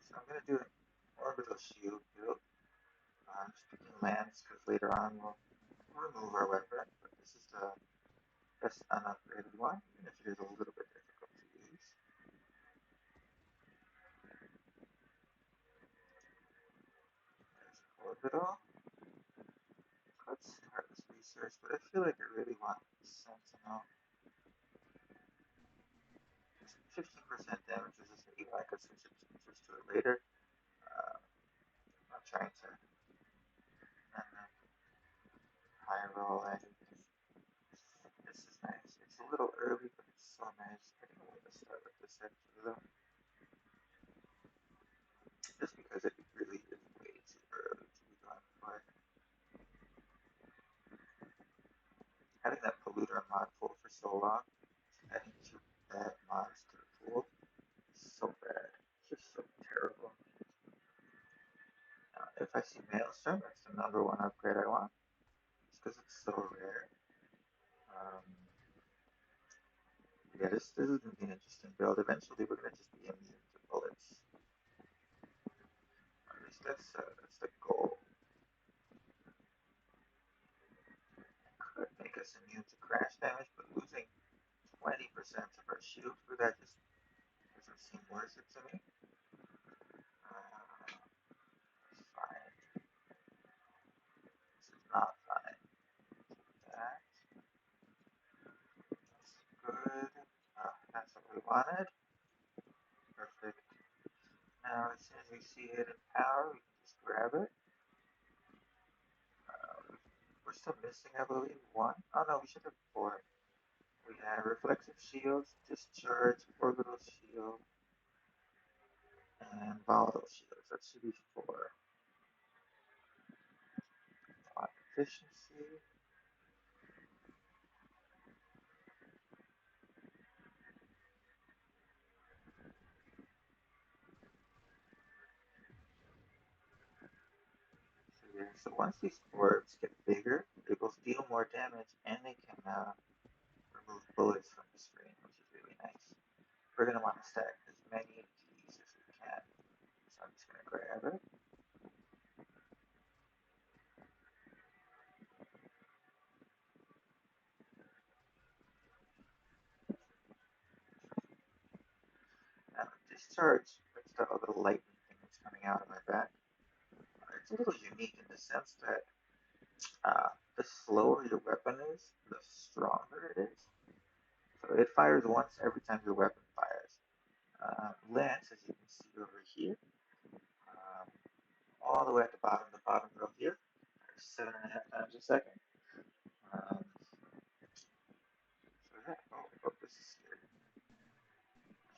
So I'm going to do an orbital shield build. Just picking lands because later on we'll remove our weapon, but this is the best unupgraded one, even if it is a little bit difficult to use. There's orbital. Could start with research, but I feel like I really want Sentinel. 15% damage resistant, even I could switch to it later. I'm trying to high roll anything. This is nice. It's a little early, but it's so nice. I think I'm going to start with this actually though. Just because it really is way too early to be going for it. Having that polluter mod pool for so long, adding two bad mods to the pool, so bad. It's just so terrible. Now, if I see Maelstrom, that's the number one upgrade I want. Just because it's so rare. Um, yeah, this is going to be an interesting build. Eventually, we're going to just be immune to bullets. At least that's the goal. Could make us immune to crash damage, but losing 20% of our shield for that just doesn't seem worth it to me. Fine. This is not fine. That. That's good. That's what we wanted. Perfect. Now, as soon as we see hidden power, we can just grab it. We're still missing, I believe, one. Oh no, we should have four. We have reflexive shields, discharge, orbital shield, and volatile shields. That should be four. Plot efficiency. So yeah, so once these orbs get bigger, they both deal more damage and they can remove bullets from the screen, which is really nice. We're going to want to stack as many of these as we can. So I'm just going to grab it. Now the discharge, that's the little lightning thing that's coming out of my back. It's a little unique in the sense that the slower your weapon is, the stronger it is. So it fires once every time your weapon fires. Lance, as you can see over here, um, all the way at the bottom row here, 7.5 times a second. So yeah, oh, this is scary.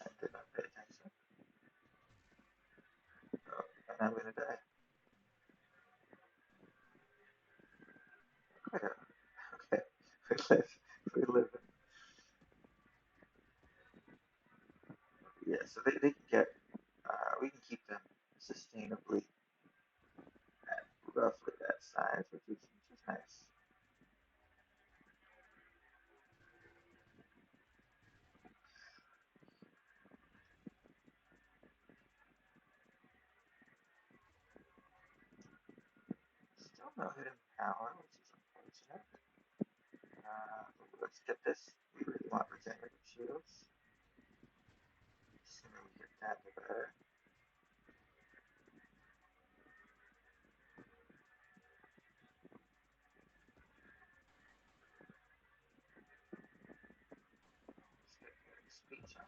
I did not pay attention. Oh, and I'm gonna die. Okay, okay, we live, we live. Yeah, so they can get, we can keep them sustainably at roughly that size, which is nice. Still no hidden power, which is unfortunate. Let's get this. We really want regenerative shields. The sooner we get that, the better. Let's get speech on.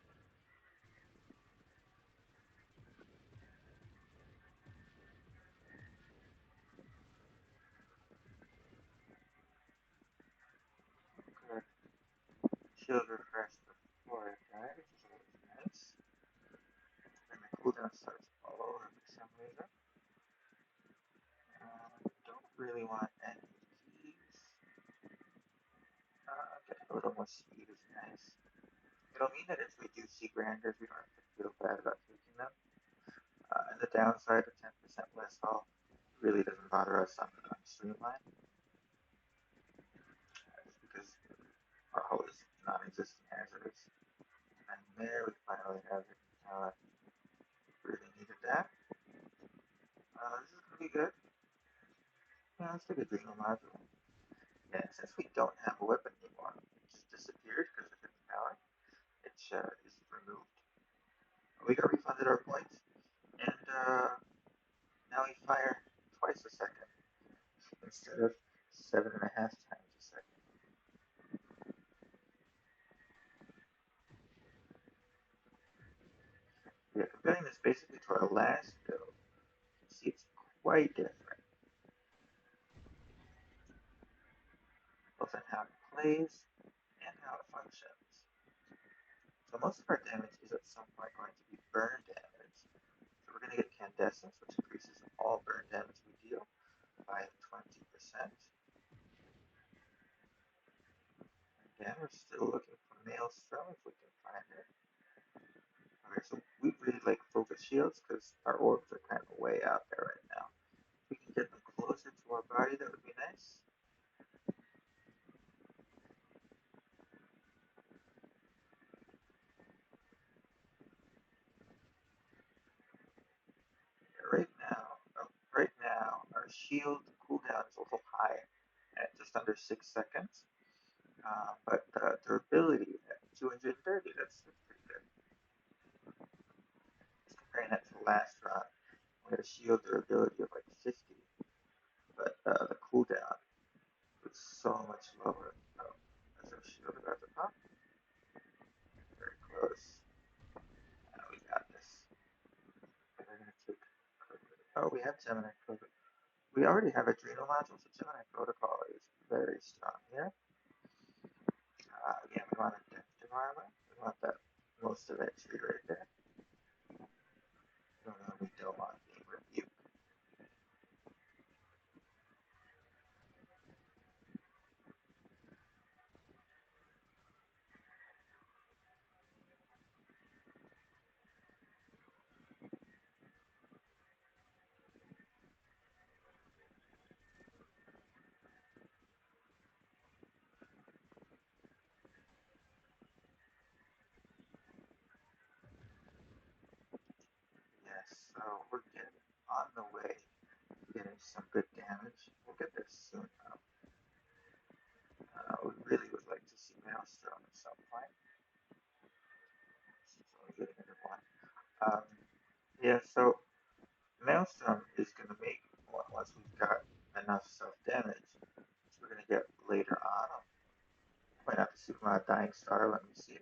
Good. Shield refresh before it dies, which is always nice. Then the cooldown starts all over for some reason. Don't really want any of these. Getting a little more speed is nice. It'll mean that if we do see granders, we don't have to feel bad about taking them. And the downside of 10% less health really doesn't bother us on Streamline, just because our hull is non-existent as is. And there we finally have it. Really needed that. like adrenal module. And since we don't have a weapon anymore, it just disappeared because of its power. It is removed. We got refunded our points, and now we fire twice a second instead of 7.5 times a second. Yeah, comparing this basically to our last build, you can see it's quite different, both in how it plays and how it functions. So most of our damage is at some point going to be burn damage. So we're going to get Candescence, which increases all burn damage we deal by 20%. Again, we're still looking for Maelstrom if we can find it. Okay, so we really like focus shields because our orbs are kind of way out there right now. If we can get them closer to our body, that would be nice. Right now, our shield cooldown is a little high at just under 6 seconds, but durability at 230, that's pretty good. Just comparing that to the last run, we had a shield durability of like 50, but the cooldown was so much lower. Oh, that's our shield about to pop. Very close. We got this. We're gonna take. Oh, we have Gemini Protocol. We already have Adrenal module, so Gemini Protocol is very strong here. Again, we want a depth armor. We want that most of that tree right there. No, we don't want being rebuked. Yes, so we're getting on the way, getting some good damage. We'll get there soon though. We really would like to see Maelstrom at some point. She's only getting into one. Yeah, so Maelstrom is going to make, once we've got enough self-damage, which we're going to get later on. I'll point out the super amount of Dying Star, let me see.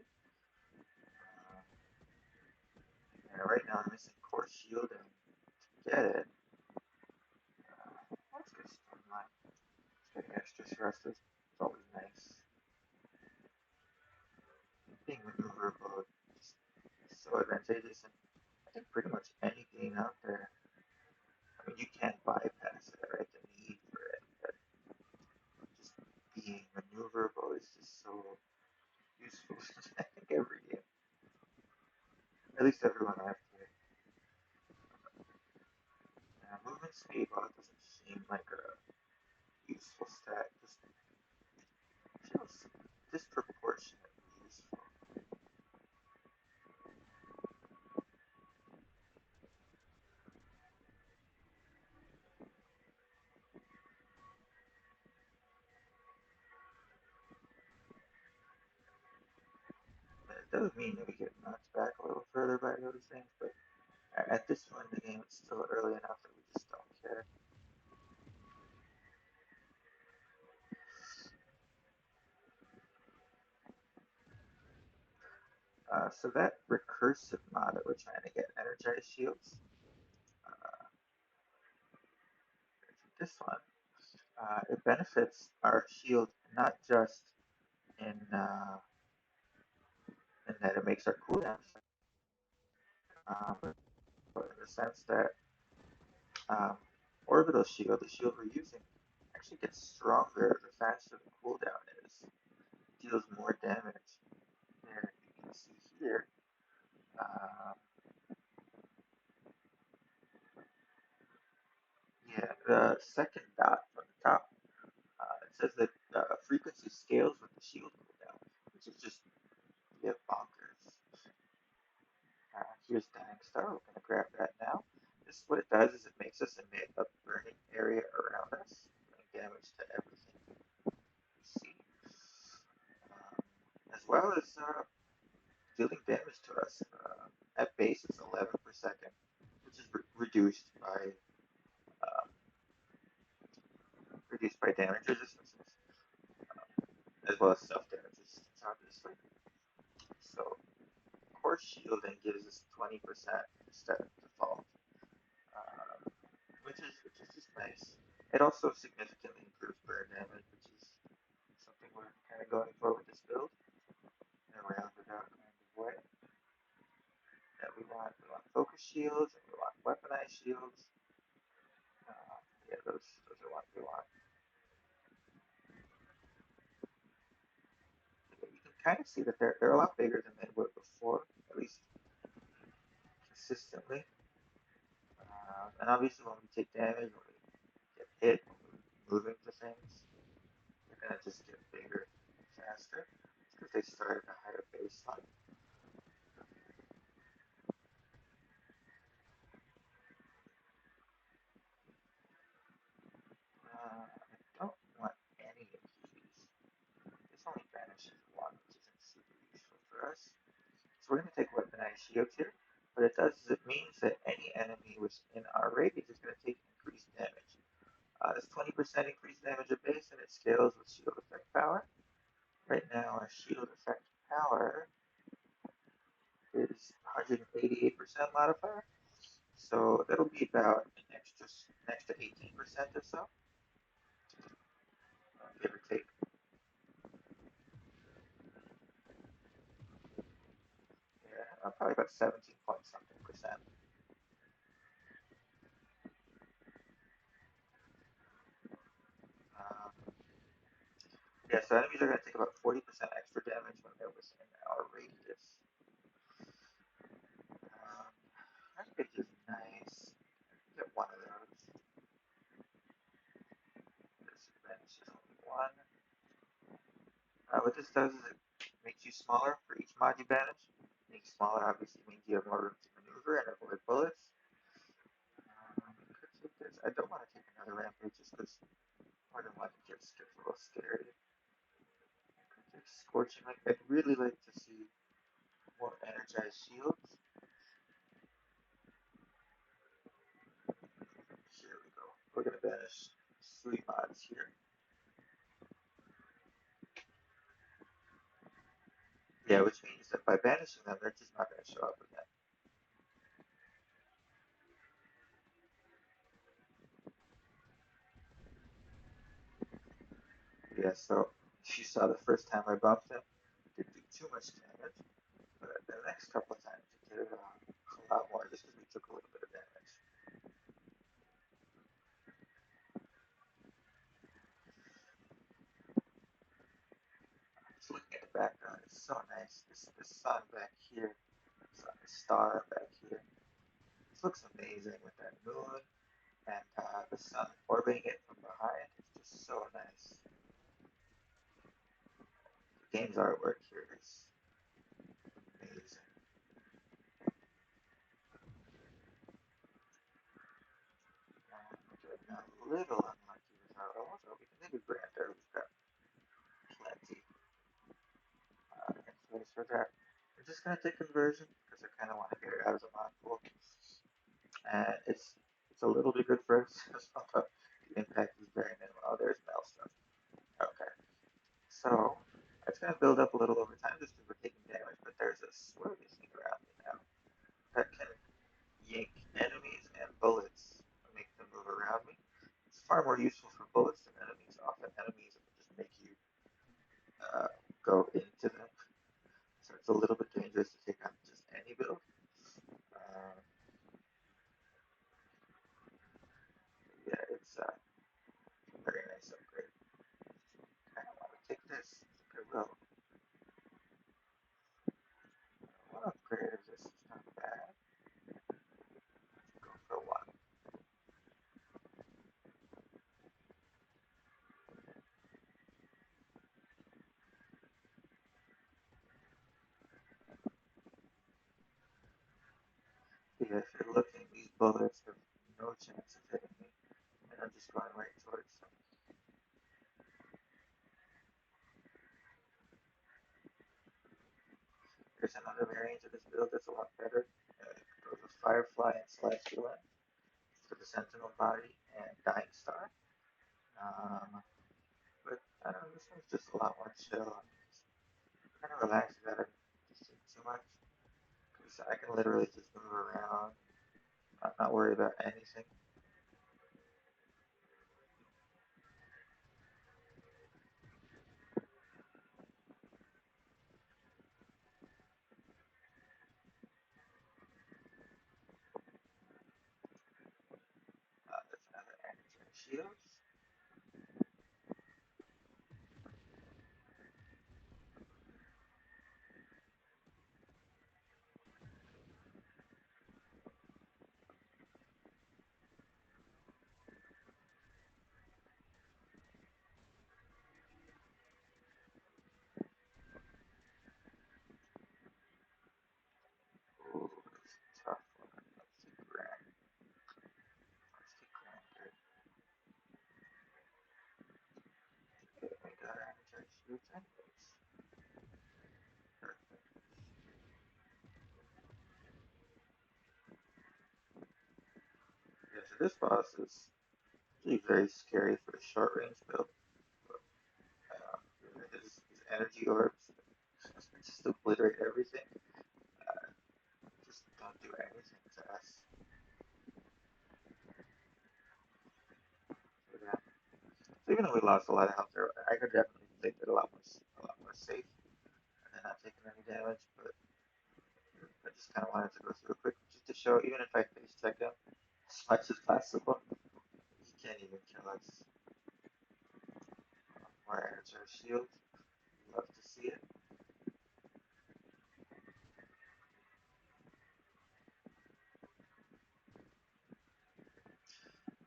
And right now I'm missing Core Shielding to get it. Let's get Stormline. Getting extra stresses is always nice. Being maneuverable is so advantageous in, I think, pretty much any game out there. I mean, you can't bypass it, right? The need for it, but just being maneuverable is just so useful. I think every game, at least everyone I've played. Movement speed, while it doesn't seem like a useful stat, just feels disproportionately useful. It does mean that we get knocked back a little further by those things, but at this point in the game, it's still early enough that we just don't care. So that recursive mod that we're trying to get, Energized Shields, uh, this one, it benefits our shield not just in that it makes our cooldown, but in the sense that um, Orbital Shield, the shield we're using, actually gets stronger the faster the cooldown is. It deals more damage. And you can see here, uh, yeah, the second dot from the top, it says that frequency scales with the shield cooldown, which is just, yeah, bonkers. Here's Dying Star. We're going to grab that now. This, what it does is it makes us emit a burning area around us, damage to everything you see, as well as dealing damage to us. At base, it's 11 per second, which is reduced uh, by damage resistances, as well as self damage resistance, obviously. So core shielding gives us 20% instead of default, which is just nice. It also significantly improves burn damage, which is something we're kind of going for with this build in a roundabout kind of way. Yeah, we want focus shields and we want weaponized shields. Yeah, those are what we want. You can kind of see that they're a lot bigger than they were before, at least consistently. And obviously, when we take damage, when we get hit, when we move into things, they're gonna just get bigger faster because they start at a higher baseline. I don't want any of these. This only banishes one, which isn't super useful for us. So we're going to take weaponized shields here. What it does is it means that any enemy within our radius is going to take increased damage. This 20% increased damage at base, and it scales with shield effect power. Right now, our shield effect power is 188% modifier, so that'll be about an extra 18% or so, give or take. Yeah, probably about 17 point something percent. Um, yeah, so enemies are going to take about 40% extra damage when they're within our radius. That page is nice. Get one of those. This advantage is only one. What this does is it makes you smaller for each mod you banish. Being smaller obviously means you have more room to maneuver and avoid bullets. Could take this. I don't want to take another rampage just because more than one gets a little scary. Could take Scorching. I'd really like to see more energized shields. Here we go. We're gonna banish 3 mods here. Yeah, which means that by banishing them, they're just not gonna show up again. Yeah, so if you saw the first time I bumped him, it didn't do too much damage, but the next couple of times it did a lot more just because we took a little bit of damage. Just looking at the background, it's so nice. This sun back here, the star back here. This looks amazing with that moon and the sun orbiting it from behind. It's just so nice. The game's artwork here is amazing. Getting a little unlucky with our rolls, or we can maybe grant her. We've got plenty in place for that. We're just gonna take conversion because I kind of want to get it out of the mod pool, and it's a little bit good for us. The impact is very minimal. Oh, there's Maelstrom. Okay, so it's gonna build up a little over time just because we're taking damage. But there's a swirly thing around me now that can yank enemies and bullets and make them move around me. It's far more useful for bullets than enemies. Often enemies will just make you uh, go into them. So it's a little bit dangerous to take on just any build. Um, yeah, it's a very nice upgrade. Kind of want to take this. I will. One upgrade of this is not bad. Go for one. Yeah, if you're looking, these bullets have no chance of hitting me, and I'm just going right towards them. There's another variant of this build that's a lot better. It goes with Firefly and Celestial End for the Sentinel body and Dying Star. Um, but I don't know, this one's just a lot more chill. I mean, it's kind of relaxed without just doing too much. Because I can literally just move around, not worry about anything. That's another Energy Shields. Ooh, that's a tough one. Let's see, Grand. Let's see, Grander. Okay, we got Energy Shields anyways. Perfect. Yeah, so this boss is actually very scary for the short range build. But, his energy orbs just obliterate everything. Uh, just don't do anything to us. So, yeah. So even though we lost a lot of health there, I could definitely take it a lot more safe and then not taking any damage. But I just kind of wanted to go through it quick just to show, even if I face check him as much as possible, he can't even kill us. More energy shield. Love to see it.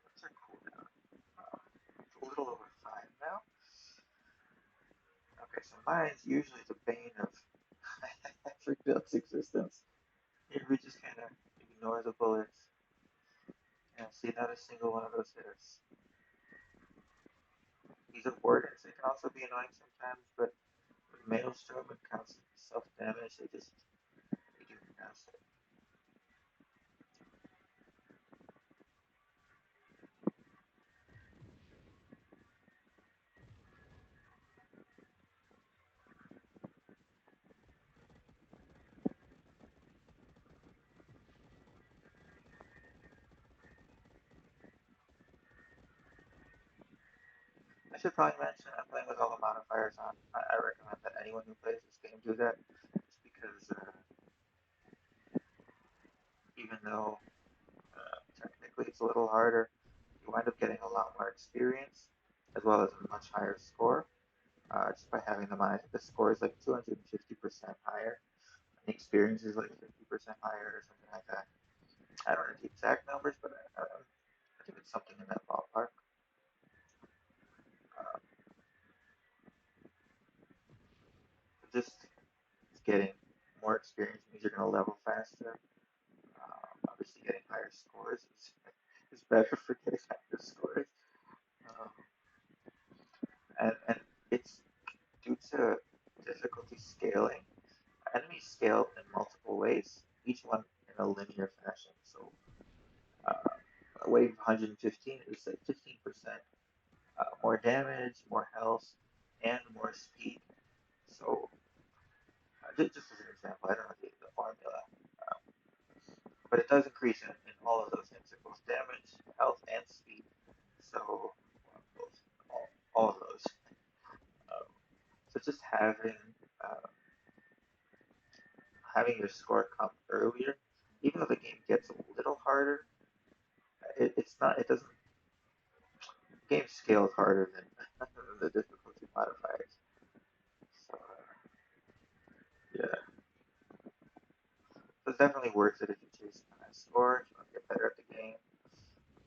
What's our cooldown? It's a little over 5 now. Okay, so mine's usually the bane of every build's existence. Here we just kind of ignore the bullets and see not a single one of those hit us. These are wardens, they can also be annoying sometimes, but with Maelstrom and constant self damage, they do nothing. I should probably mention I'm playing with all the modifiers on. I recommend that anyone who plays this game do that, just because even though technically it's a little harder, you wind up getting a lot more experience as well as a much higher score just by having them on. I think the score is like 250% higher, and the experience is like 50% higher or something like that. I don't know the exact numbers, but I think it's something in that ballpark. Uh, just getting more experience means you're going to level faster. Obviously, getting higher scores is better for getting higher scores. Um, and it's due to difficulty scaling. Enemies scale in multiple ways, each one in a linear fashion. So, wave 115 is like 15% more damage, more health, and more speed. So, just as an example, I don't know the formula, um, but it does increase in all of those things, in both damage, health, and speed. So, both, all of those. Um, so just uh, having your score come earlier, even though the game gets a little harder, it's not. It doesn't. The game scales harder than the difficulty modifiers. So yeah, so it's definitely worth it if you're chasing a high score. If you want to get better at the game,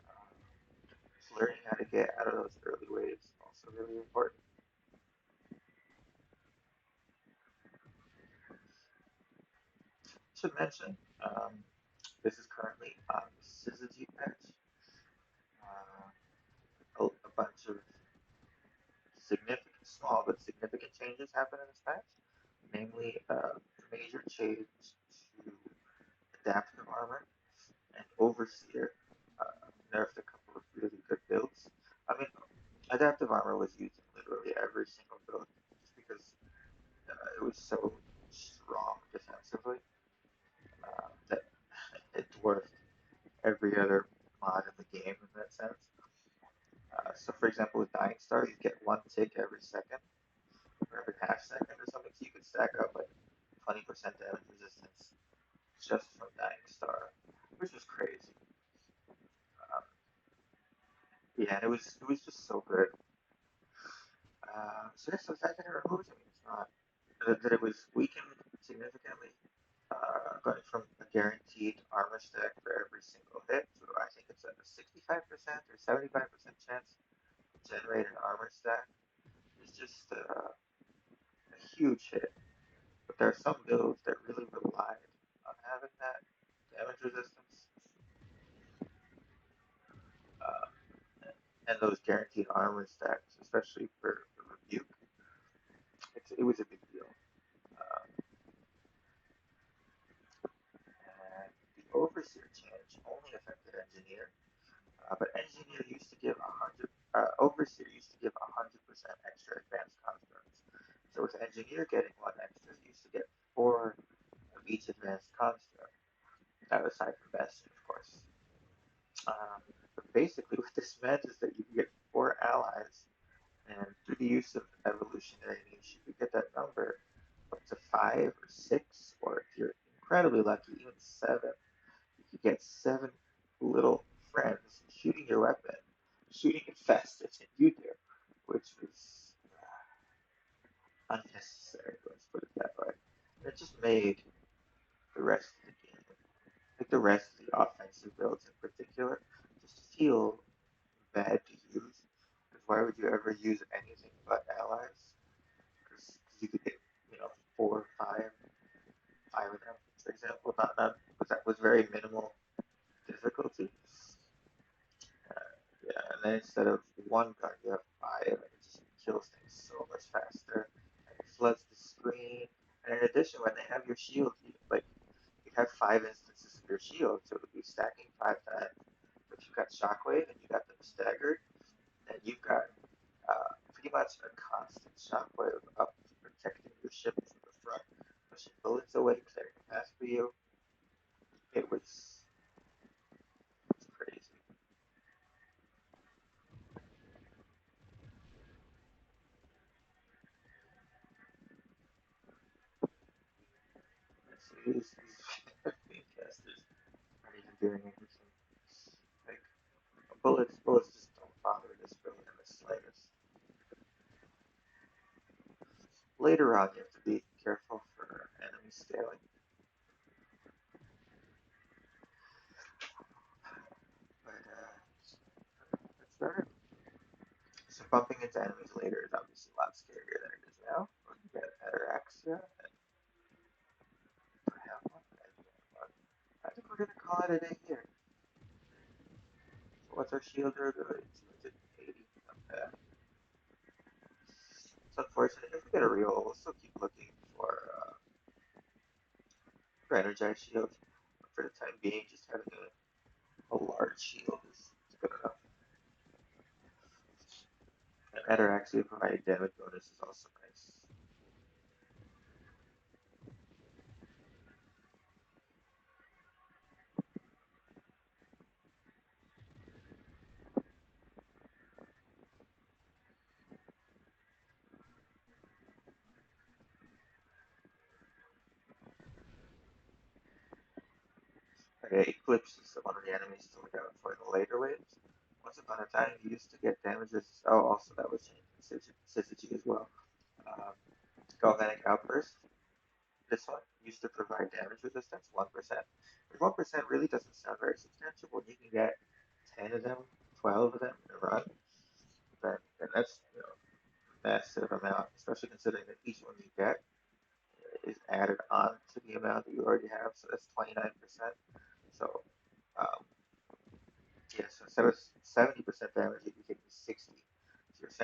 um, just learning how to get out of those early waves is also really important. Should mention, this is currently on the Syzygy patch. A bunch of significant, small but significant changes happen in this patch. Namely, major change to adaptive armor and Overseer nerfed a couple of really good builds. I mean, adaptive armor was used in literally every single build just because it was so strong defensively that it dwarfed every other mod in the game in that sense. So, for example, with Dying Star, you get one tick every second, or every half second or something, so you could stack up like 20% damage resistance just from Dying Star, which was crazy. Um, yeah, it was just so good. So yeah, so the fact that it removes, I mean, it's not that it was weakened significantly, going from a guaranteed armor stack for every single hit to I think it's a 65% or 75% chance to generate an armor stack. It's just a huge hit. But there are some builds that really relied on having that damage resistance, uh, and those guaranteed armor stacks, especially for Rebuke. It was a big deal. And the Overseer change only affected Engineer, but Engineer used to give 100. Overseer used to give 100% extra advanced constructs. So with Engineer getting one extra, you used to get four of each advanced construct. Aside from Bastion, of course. But basically, what this meant is that you could get four allies, and through the use of evolutionary niche, you could get that number up to five or six, or if you're incredibly lucky, even seven. You could get seven little friends shooting your weapon, shooting it faster than you do, which was unnecessary. Let's put it that way. And it just made the rest of the game, like the rest of the offensive builds in particular, just feel bad to use. Because why would you ever use anything but allies? Because you could get, you know, four, five of them, for example. Not because that was very minimal difficulty. Yeah, and then instead of one gun, you have five, and it just kills things so much faster. And it floods the screen. And in addition, when they have your shield, you have five instances of your shield, so it would be stacking 5 times. But you've got Shockwave, and you got them staggered, and you've got pretty much a constant shockwave up protecting your ship from the front, pushing bullets away, clearing a path for you. It was crazy. These casters aren't even doing anything. Like bullets just don't bother this villain in the slightest. Later on, you have to be careful for enemy scaling, but that's better. So bumping into enemies later is obviously a lot scarier than it is now. When you get Ataraxia and I think we're gonna call it a day here. So what's our shield durability? 280. Okay. It's unfortunate. If we get a real, we'll still keep looking for energized shields. But for the time being, just having a large shield is good enough. And Ataraxia providing damage bonus is also nice. Okay, Eclipse is one of the enemies to look out for in the later waves. Once upon a time, you used to get damages. Oh, also that was changed in Syzygy as well. Um, Galvanic Outburst. This one used to provide damage resistance, 1%. But 1% really doesn't sound very substantial. When you can get 10 of them, 12 of them in a run, then that's, massive amount, especially considering that each one you get is added on to the amount that you already have. So that's 29%. So, um, yeah, so instead of 70% damage, you'd be taking 60.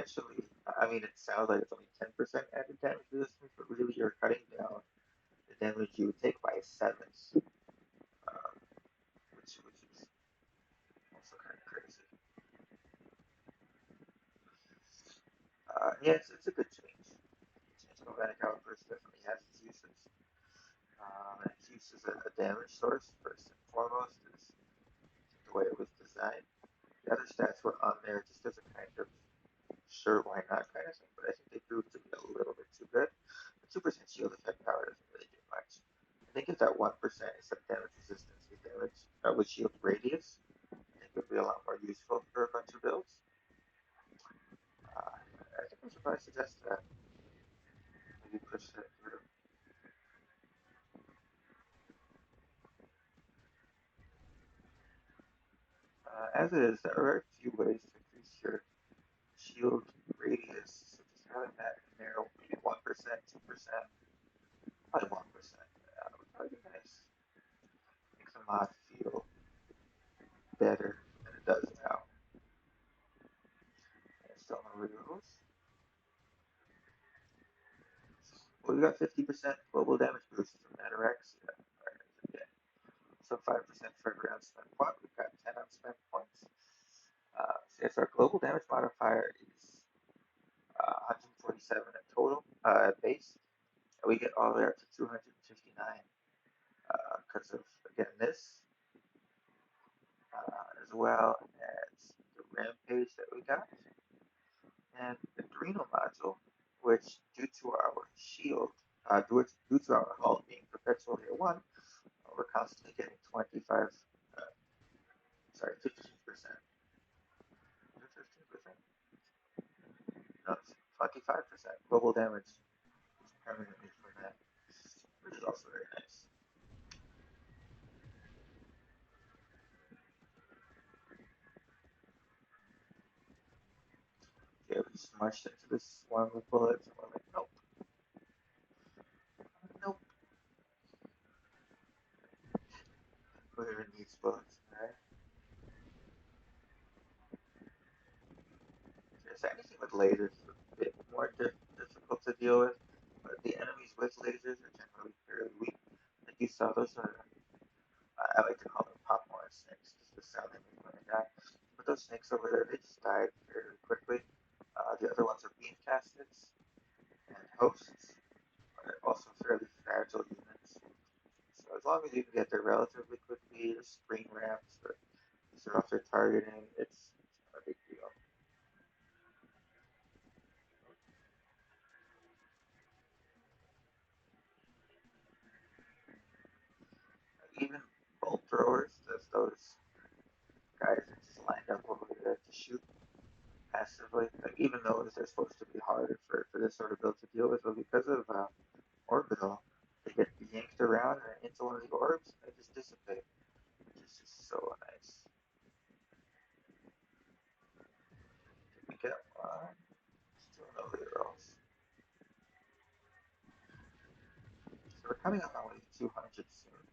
So you're I mean, it sounds like it's only 10% added damage resistance, but really you're cutting down the damage you would take by sevens, uh, which is also kind of crazy. Yeah, it's a good change. Galvanic Calipers definitely has its uses. Its use as a damage source, first and foremost, is the way it was designed. The other stats were on there just as a kind of sure, why not kind of thing, but I think they proved to be a little bit too good. The 2% shield effect power doesn't really do much. I think if that 1% instead of damage resistance with damage with shield radius, I think it would be a lot more useful for a bunch of builds. I think I should probably suggest that. Maybe push that through. As it is, there are a few ways to increase your shield radius. So just having that in there, maybe 1%, 2%, probably 1%. Would probably be nice. Makes a mod feel better than it does now. And still no removals. Well, we got 50% global damage boost from Anorexia. Okay. So 5% for every unspent point. We've got 10 unspent points. So yes, our global damage modifier is 147 in total base. And we get all the way up to 259 because of, again, this, as well as the Rampage that we got, and the Adrenal Module, which, due to our shield, due to our hull being perpetually a 1, we're constantly getting 15%. 15%? No, 25% global damage permanently from that, which is also very nice. Yeah, we smushed into this one with bullets, and we're like, nope, nope. Whoever needs bullets, right? So anything with lasers is a bit more difficult to deal with, but the enemies with lasers are generally fairly weak. Like you saw, those are, I like to call them popcorn snakes, just the sound they make when they die. But those snakes over there, they just died fairly quickly. The other ones are beam caskets and hosts, are also fairly fragile units. So as long as you can get there relatively quickly, or screen ramps, or set off their targeting, it's not a big deal. Even bolt throwers, those guys are just lined up over there to shoot passively. Like even though they're supposed to be harder for this sort of build to deal with, but because of orbital, they get yanked around and into one of the orbs, and they just dissipate, which is just so nice. Did we get one? Still no rerolls. So we're coming up on wave 200 soon.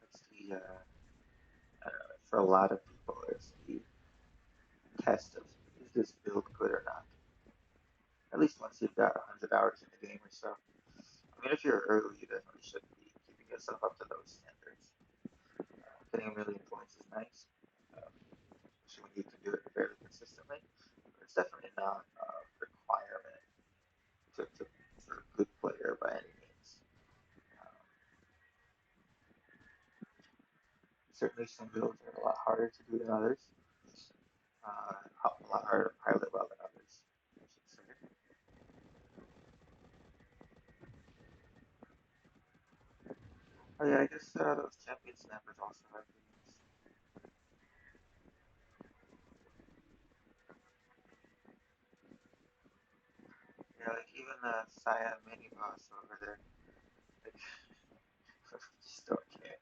It's the I don't know, for a lot of people, it's the test of is this build good or not. At least once you've got 100 hours in the game or so. I mean, if you're early, you definitely should be keeping yourself up to those standards. Getting a million points is nice, especially when you can do it fairly consistently. But it's definitely not a requirement for a good player by any means. Um, Certainly, some builds are a lot harder to do than others. A lot harder to pilot well than others, I should say. Oh yeah, I guess those champion snappers also have beams. Yeah, like even the Cyan mini boss over there, like, just don't care.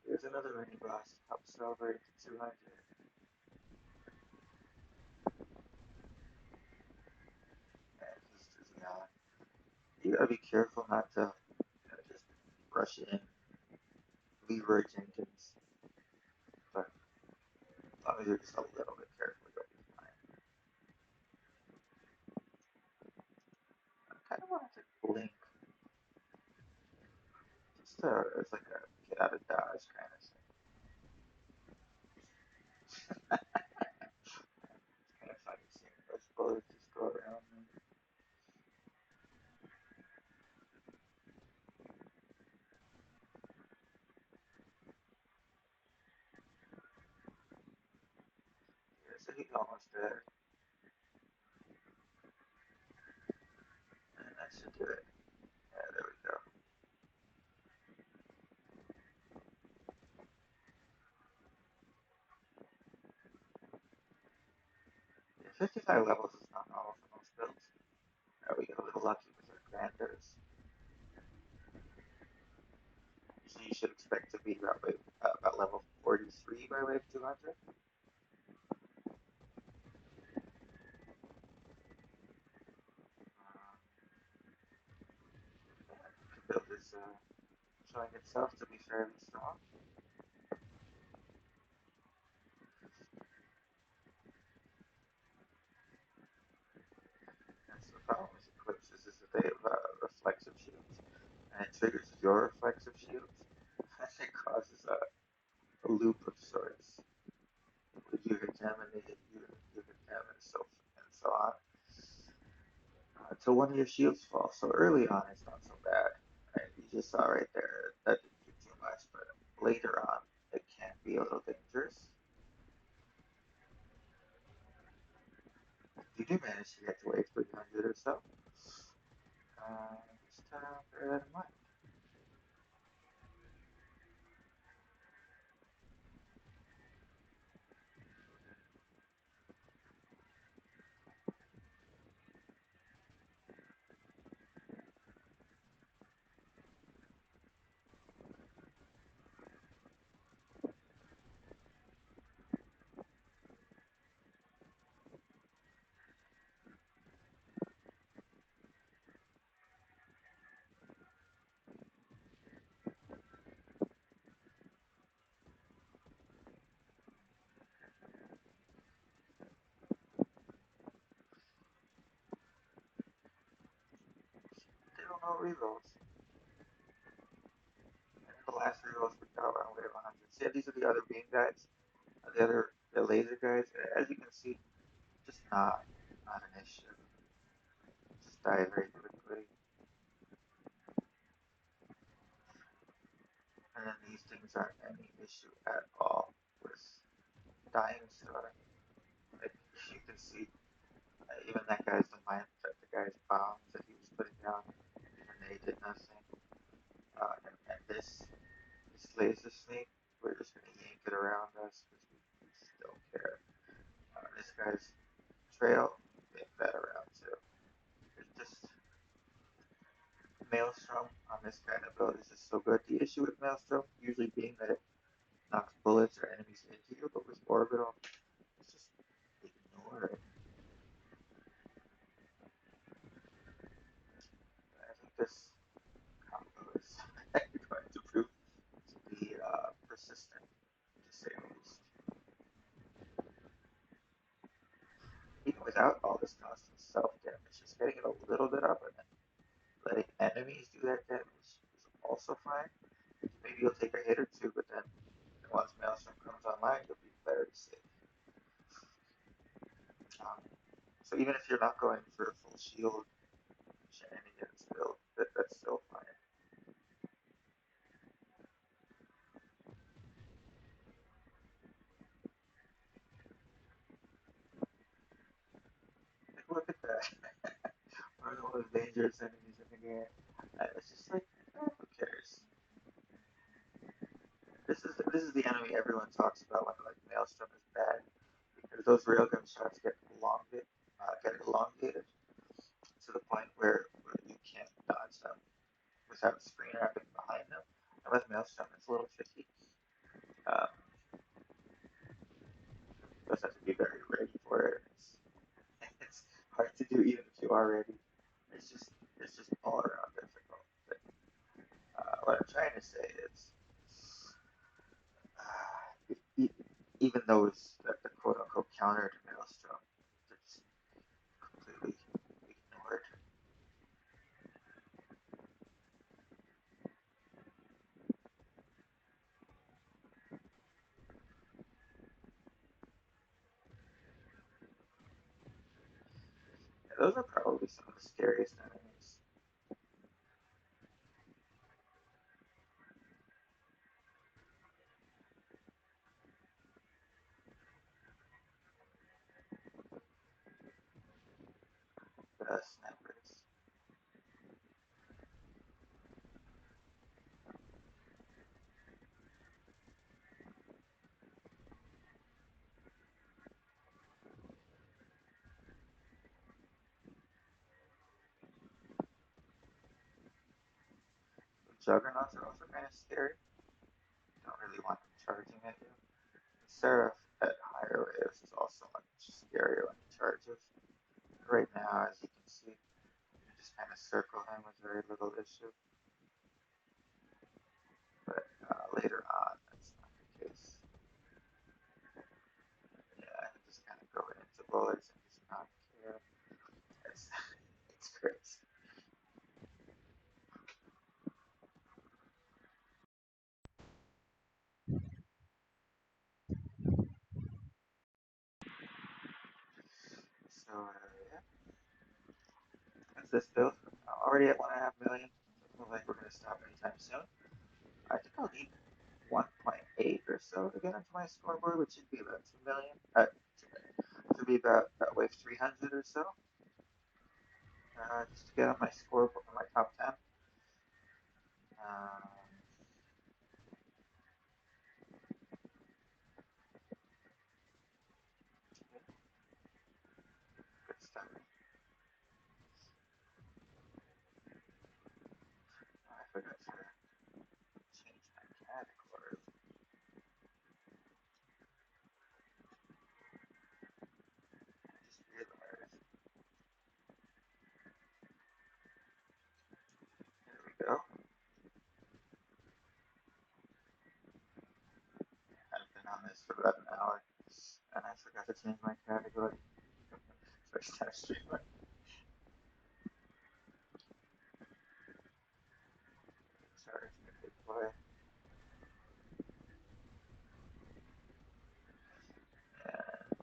There's another mini boss, up silver to 200. And he's just gone. You gotta be careful not to just rush in, Leroy Jenkins. But as long as you're just a little bit careful, you'll be fine. I kind of wanted to blink. So he's almost there. And that should do it. Yeah, there we go. Yeah, 55 levels is not normal for most builds. We get a little lucky with our granders. So you should expect to be about level 43 by wave 200. The build is showing itself to be fairly strong. That's the problem with eclipses is that they have reflexive shields, and it triggers your reflexive shields, and it causes a loop of sorts. Where you hit them and they hit you, and you hit them, and so on. Until one of your shields falls. So early on, it's not so bad. Right? You just saw right there that didn't do too much, but later on, it can be a little dangerous. You do manage to get to wave 300 or so. Just bear that in mind. They don't know rerolls. And the last rerolls we got around wave 100. See, these are the other beam guys, the laser guys. As you can see, just not an issue. Just die very quickly. And then these things aren't any issue at all with dying star. Like you can see, even that guy's the guy's bombs that he was putting down, even they did nothing. And this laser snake, we're just gonna yank it around us because we just don't care. This guy's trail, yank that around too. It's just Maelstrom on this kind of build is just so good. The issue with Maelstrom usually being that it knocks bullets or enemies into you, but with Orbital, it's just ignore it. I think this combo is going to prove to be persistent, to say the least. Even without all this constant self damage, just getting it a little bit up and then letting enemies do that damage is also fine. Maybe you'll take a hit or two, but then once Maelstrom comes online, you'll be very safe. Um, so even if you're not going for a full shield shenanigans build, that's still fine. Like, look at that. One of the most dangerous enemies in the game. It's just like, who cares? This is the enemy everyone talks about when like Maelstrom is bad because those railgun shots get elongated to the point where you can't dodge them without screen wrapping behind them. And with Maelstrom, it's a little tricky. Um, you just have to be very ready for it. It's hard to do even if you are ready. It's just all around difficult. But, what I'm trying to say is, even though it's the quote unquote counter to Maelstrom, it's completely ignored. Yeah, those are probably some of the scariest enemies. Snappers. Juggernauts are also kind of scary. You don't really want them charging at you. And Seraph at higher waves is also much scarier when he charges. Right now, as you can see, you just kind of circle him with very little issue. But later on, that's not the case. Yeah, I can just kind of go into bullets and just not care. It's, it's crazy. So, yeah, that's this build. Already at 1.5 million. Doesn't look like we're going to stop anytime soon. I think I'll need 1.8 or so to get onto my scoreboard, which should be about 2 million. Should be about wave 300 or so. Just to get on my scoreboard, on my top 10. Um, good stuff. I forgot to change my category. I just realized. There we go. I've been on this for about an hour, and I forgot to change my category. First time streamer. Sorry, big boy. And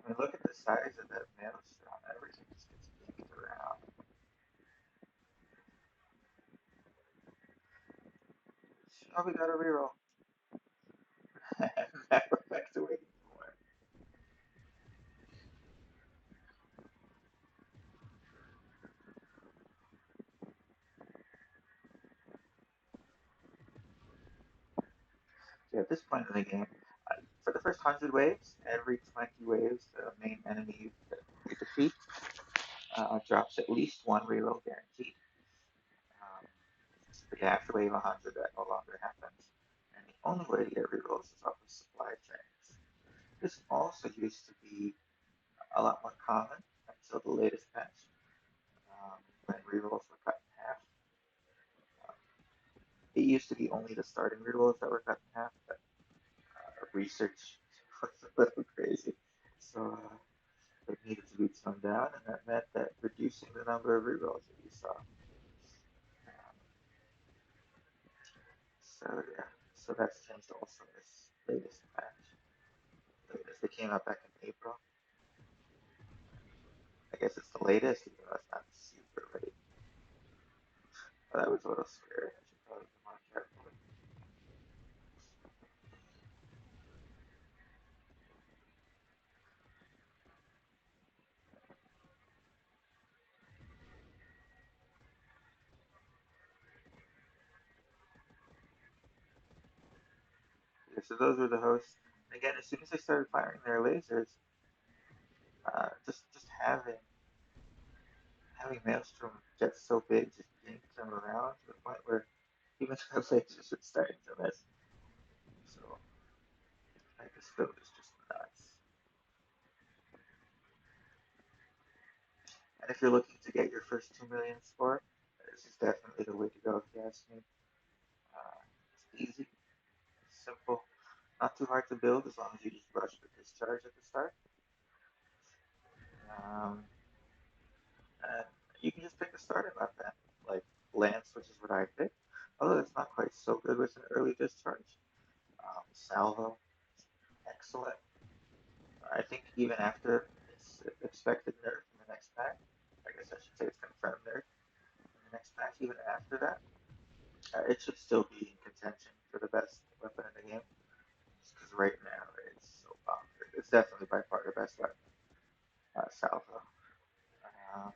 I mean, look at the size of that maelstrom. Everything just gets yanked around. Oh, we got a reroll. Now we're back to waiting for it. So at this point in the game, for the first 100 waves, every 20 waves, the main enemy that you defeat drops at least one reroll guaranteed. Um, but yeah, after wave 100, that no longer happens. And the only way to get rerolls is off of supply trains. This also used to be a lot more common until the latest patch, when rerolls were cut in half. Um, it used to be only the starting rerolls that were cut in half, but research was a little crazy. So it needed to be toned down, and that meant that reducing the number of rerolls that you saw. So yeah, so that's changed also this latest patch. Latest, it came out back in April. I guess it's the latest, even though it's not super late. But that was a little scary. I should probably be more careful. Yeah, so those were the hosts. Again, as soon as they started firing their lasers, just having Maelstrom get so big just yanked them around to the point where even their lasers were starting to miss. So like this build is just nuts. And if you're looking to get your first 2 million score, this is definitely the way to go if you ask me. It's easy, simple, not too hard to build as long as you just rush the discharge at the start. Um, and you can just pick a starting weapon, like Lance, which is what I picked. Although it's not quite so good with an early discharge. Salvo, excellent. I think even after its expected nerf in the next pack, I guess I should say it's confirmed nerf in the next patch, even after that, it should still be in contention for the best weapon in the game. Just because right now it's so bonkers. it's definitely by far the best weapon. Salvo.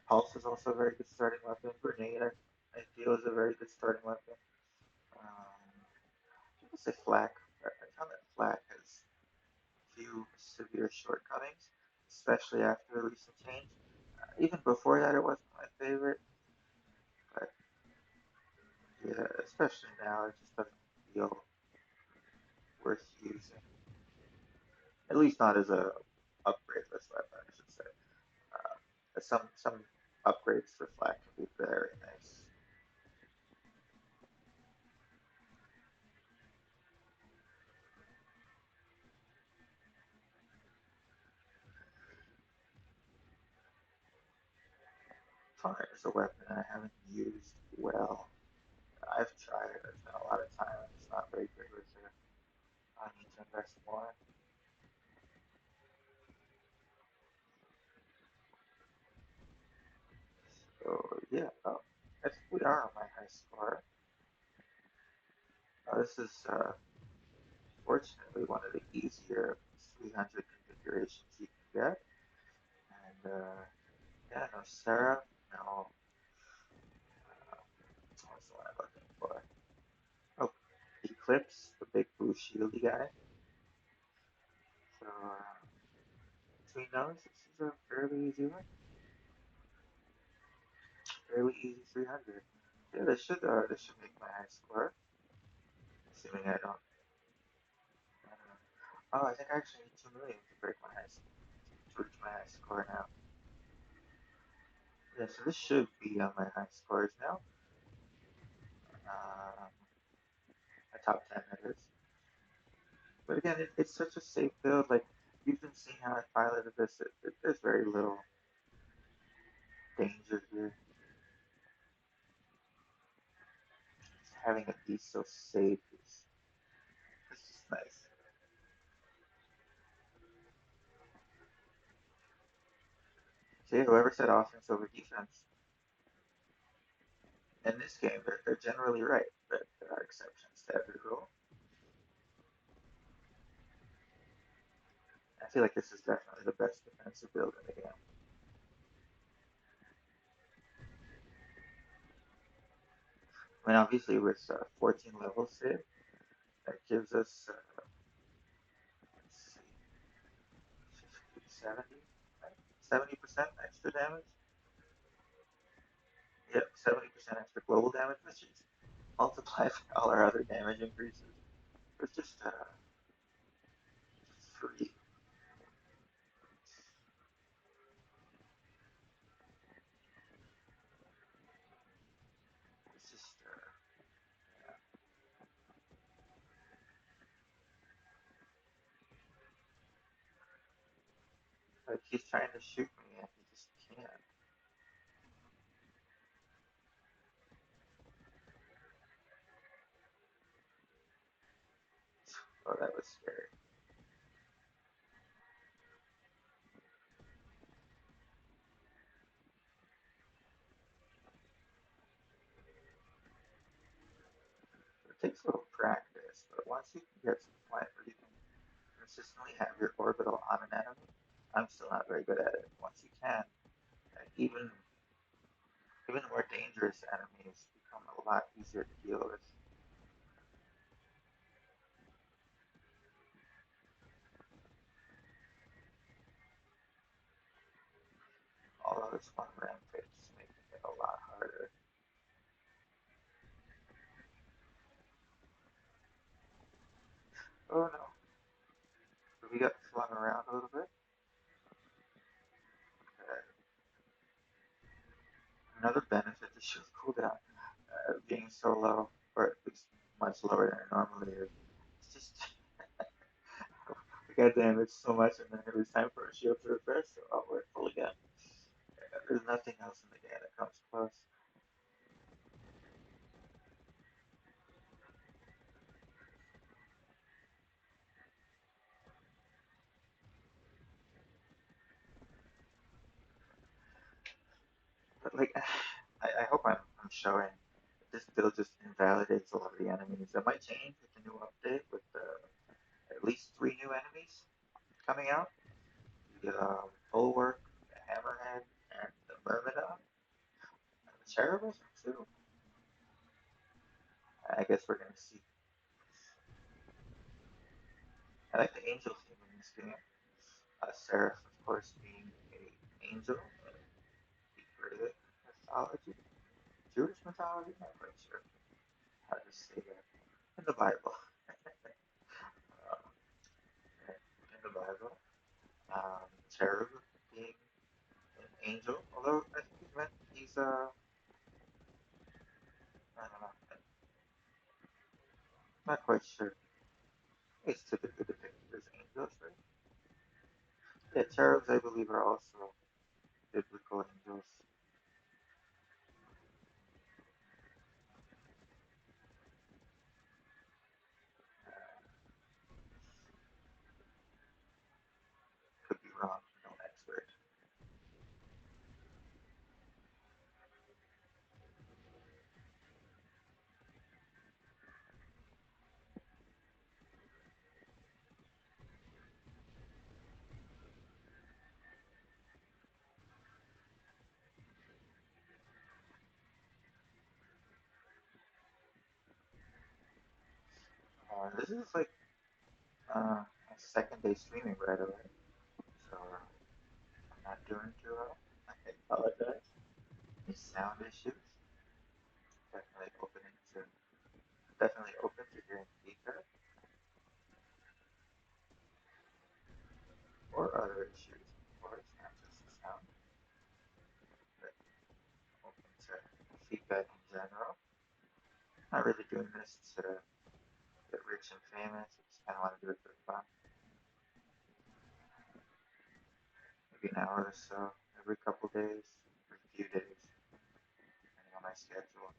Pulse is also a very good starting weapon. Grenade, I feel, is a very good starting weapon. People say flak. I found that flak has few severe shortcomings, especially after the recent change. Even before that, it wasn't my favorite, but yeah, especially now, it just doesn't feel worth using. At least not as a upgradeless weapon, I should say. Some upgrades for flak can be very nice. Fire is a weapon I haven't used well. I've tried it. I've spent a lot of time. I'm just not very good with it. I need to invest more. So yeah, I think we are on my high score. This is fortunately one of the easier 300 configurations you can get. And yeah, no Seraph, no, what's the one I'm looking for? Oh, Eclipse, the big blue shieldy guy. So between those, this is a fairly easy one. Fairly easy 300. Yeah, this should make my high score. Assuming I don't know. Oh, I think I actually need 2 million to break my high to reach my high score now. Yeah, so this should be on my high scores now. My top 10 that is. But again, it's such a safe build. Like you've been seeing how I piloted this. There's very little danger here. Having it be so safe is it's just nice. See, whoever said offense over defense in this game, they're generally right. But there are exceptions to every rule. I feel like this is definitely the best defensive build in the game. I mean, obviously with 14 levels saved, that gives us let's see, 50, 70, right? 70% extra damage. Yep, 70% extra global damage, which is multiplied by all our other damage increases. It's just free. It's just like he's trying to shoot me and he just can't. Oh, that was scary. It takes a little practice, but once you can get to the point where you can consistently have your orbital on an enemy, I'm still not very good at it. Once you can, even even more dangerous enemies become a lot easier to deal with. Although this one rampage is making it a lot harder. Oh no, we got flung around a little bit. Another benefit to shield cooldown being so low, or at least much lower than it normally is. It's just we got damaged so much, and then it was time for a shield to refresh, so we're full again. There's nothing else in the game that comes close. But like, I hope I'm showing. This build just invalidates a lot of the enemies. That might change with the new update with at least 3 new enemies coming out. The Bulwark, the Hammerhead, and the Myrmidon, and the Cherubim too. I guess we're gonna see. I like the angel theme in this game. Seraph, of course, being a angel in Hebrew mythology, Jewish mythology. Not quite sure how to say that in the Bible. uh, in the Bible, cherub being an angel. Although I think I don't know, not quite sure. It's typically depicted as angels, right? Yeah, cherubs, I believe, are also biblical angels. Could be wrong, no expert. This is like my second day streaming, by the way, so I'm not doing too well. I apologize. Any sound issues? Definitely open to hearing feedback or other issues, of course, not just the sound, but open to feedback in general. Not really doing this to get rich and famous. I just kind of want to do it for fun. Maybe an hour or so every couple days, every few days, depending on my schedule.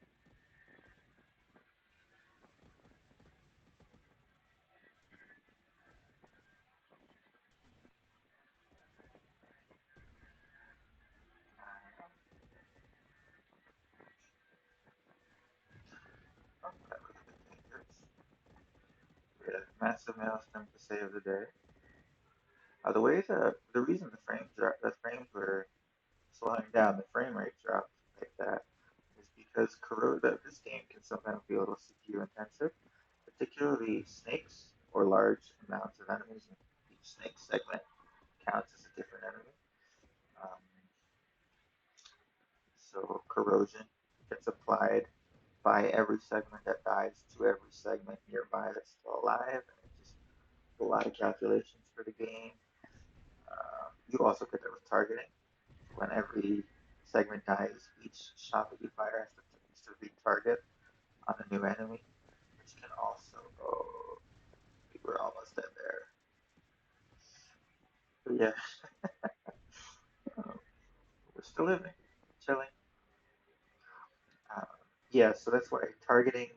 Oh, that was a bit dangerous. We had a massive maelstrom to save the day. The reason the frames were slowing down, the frame rate dropped like that, is because this game can sometimes be a little CPU intensive, particularly snakes or large amounts of enemies. And each snake segment counts as a different enemy. Um, so corrosion gets applied by every segment that dies to every segment nearby that's still alive. And it's just a lot of calculations for the game. You also get that with targeting. When every segment dies, each shot that you fire has to retarget on a new enemy, which can also. Oh, we were almost dead there. But yeah, we're still living, chilling. Um, yeah, so that's why targeting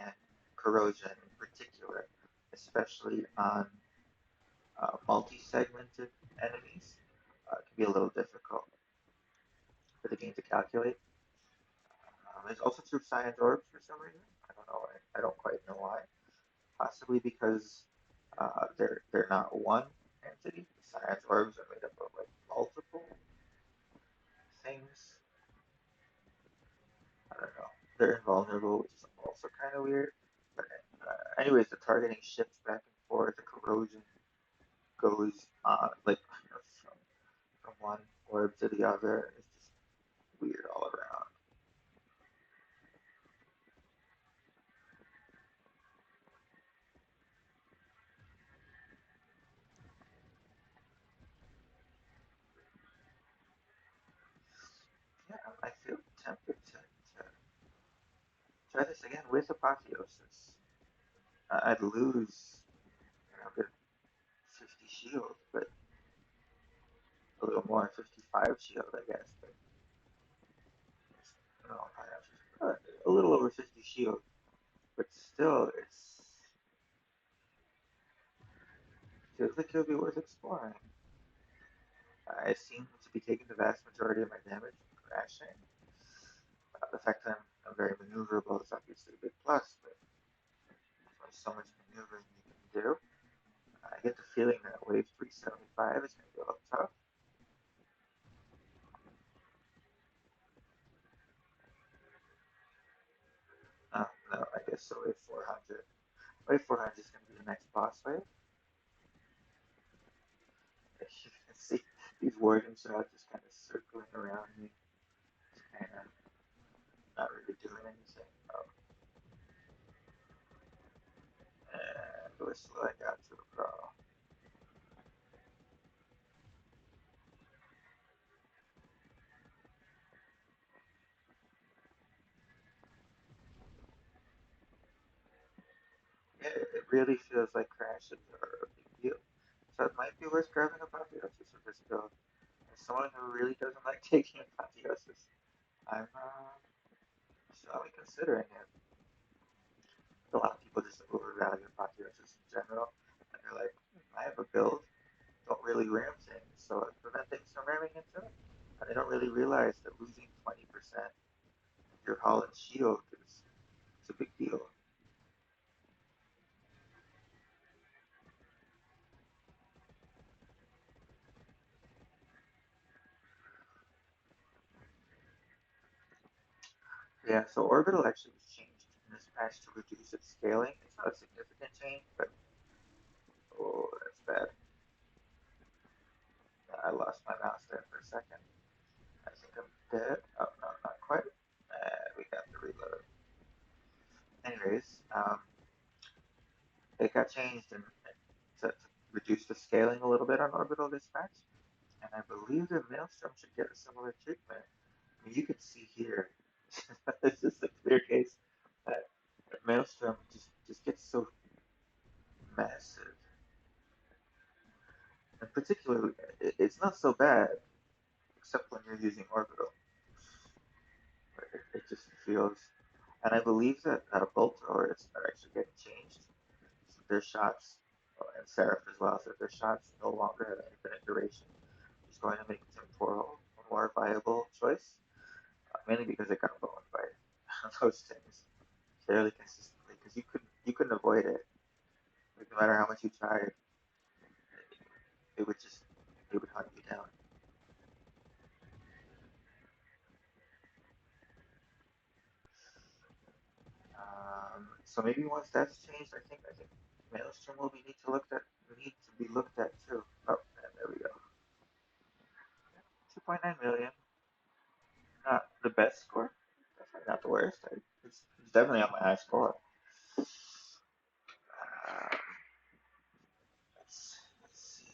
and corrosion in particular, especially on multi-segmented enemies, can be a little difficult for the game to calculate. There's also two science orbs for some reason. I don't know. I don't quite know why. Possibly because they're not one entity. The science orbs are made up of like multiple things. I don't know. They're invulnerable, which is also kind of weird. But anyways, the targeting shifts back and forth. The corrosion goes on like from one orb to the other. It's just weird all around. Yeah, I feel tempted to try this again with Apotheosis. I'd lose, good 50 shield, but a little more, 55 shield, I guess. But no, a little over 50 shield, but still, feels like it would be worth exploring. I seem to be taking the vast majority of my damage from crashing. The fact that I'm very maneuverable is obviously a big plus, but there's only so much maneuvering you can do. get the feeling that wave 375 is going to be a little tough. No, I guess so. Wave 400. Wave 400 is going to be the next boss wave. As you can see, these warden shots just kind of circling around me, just kind of not really doing anything. Oh, and whistle, I got to the pro. It really feels like crashes are a big deal. So it might be worth grabbing Apotheosis with this build. As someone who really doesn't like taking Apotheosis, I'm strongly considering it. A lot of people just overvalue Apotheosis in general, and they're like, I have a build, don't really ram things, so it prevent things from ramming into it. And they don't really realize that losing 20% of your hull and shield is it's a big deal. Yeah, so Orbital actually was changed in this patch to reduce its scaling. It's not a significant change, but oh, that's bad. I lost my mouse there for a second. I think I'm dead. Oh, no, not quite. We got to reload. Anyways, it got changed to reduce the scaling a little bit on Orbital this patch, and I believe the Maelstrom should get a similar treatment. I mean, you can see here, it's just a clear case that Maelstrom just gets so massive. And particularly, it's not so bad, except when you're using Orbital. It just feels, and I believe that bolt throwers are actually getting changed. So their shots, and Seraph as well, so their shots no longer have infinite duration, which is going to make Temporal a more viable choice, mainly because it got boned by those things fairly consistently, because you couldn't avoid it. Like, no matter how much you tried, it would just it would hunt you down. So maybe once that's changed, I think Maelstrom will be need to be looked at too. Oh, and there we go. 2.9 million. Not the best score. Definitely not the worst. It's definitely on my high score. Let's see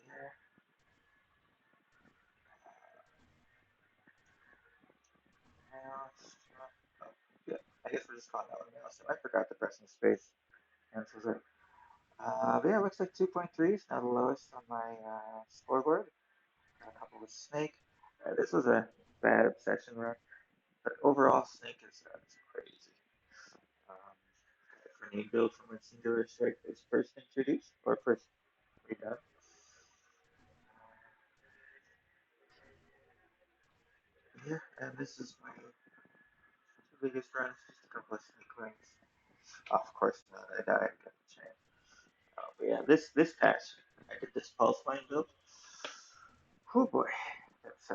here. Maelstrom. Oh, yeah, I guess we're just calling that one Maelstrom. I forgot to press in space. Answers it. But yeah, it looks like 2.3 is now the lowest on my scoreboard. Got a couple with Snake. This was a bad obsession run, but overall, Snake is crazy. Um, Grenade build from when Singular Strike was first introduced, or first redone. Yeah, and this is my two biggest runs, just a couple of Snake runs. Of course, not. I died, got the chain. But yeah, this patch, I did this Pulse Mine build. Oh boy, that's